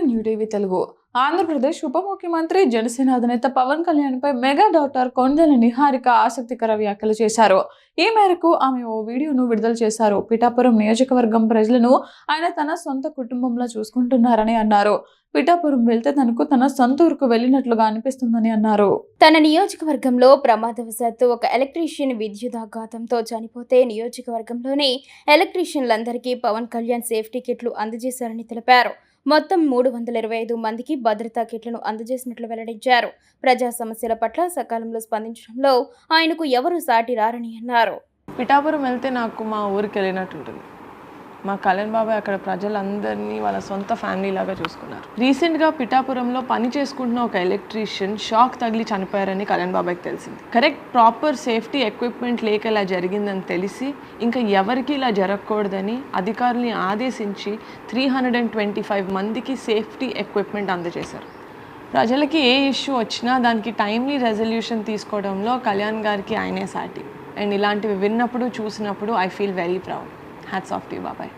New TV Telugu. Andhra Pradesh ఉప ముఖ్యమంత్రి జనసేన అధినేత పవన్ కళ్యాణ్ పై మెగా డాక్టర్ కొండల నిహారిక ఆసక్తికర వ్యాఖ్యలు చేశారు. ఈ మేరకు ఆమె ఓ వీడియోను విడుదల చేశారు. పిఠాపురం నియోజకవర్గం ప్రజలను ఆయన తన సొంత కుటుంబంలో చూసుకుంటున్నారని అన్నారు. పిఠాపురం వెళ్తే తనకు తన సొంత ఊరుకు వెళ్ళినట్లుగా అనిపిస్తుందని అన్నారు. తన నియోజకవర్గంలో ప్రమాదవశాత్తు ఒక ఎలక్ట్రీషియన్ విద్యుదాఘాతంతో చనిపోతే నియోజకవర్గంలోని ఎలక్ట్రీషియన్లందరికీ పవన్ కళ్యాణ్ సేఫ్టీ కిట్లు అందజేశారని తెలిపారు. మొత్తం 325 మందికి భద్రతా కిట్లను అందజేసినట్లు వెల్లడించారు. ప్రజా సమస్యల పట్ల సకాలంలో స్పందించడంలో ఆయనకు ఎవరూ సాటి రారని అన్నారు. పిఠాపురం వెళ్తే నాకు మా ఊరికి వెళ్ళినట్టు ఉంటుంది. మా కళ్యాణ్ బాబాయ్ అక్కడ ప్రజలందరినీ వాళ్ళ సొంత ఫ్యామిలీ లాగా చూసుకున్నారు. రీసెంట్గా పిఠాపురంలో పని చేసుకుంటున్న ఒక ఎలక్ట్రీషియన్ షాక్ తగిలి చనిపోయారని కళ్యాణ్ బాబాయ్కి తెలిసింది. కరెక్ట్ ప్రాపర్ సేఫ్టీ ఎక్విప్మెంట్ లేక ఇలా జరిగిందని తెలిసి ఇంకా ఎవరికి ఇలా జరగకూడదని అధికారుల్ని ఆదేశించి 325 మందికి సేఫ్టీ ఎక్విప్మెంట్ అందజేశారు. ప్రజలకి ఏ ఇష్యూ వచ్చినా దానికి టైమ్లీ రెజల్యూషన్ తీసుకోవడంలో కళ్యాణ్ గారికి ఆయనే సాటి. అండ్ ఇలాంటివి విన్నప్పుడు చూసినప్పుడు I feel very proud. Hats off to you బాబాయ్.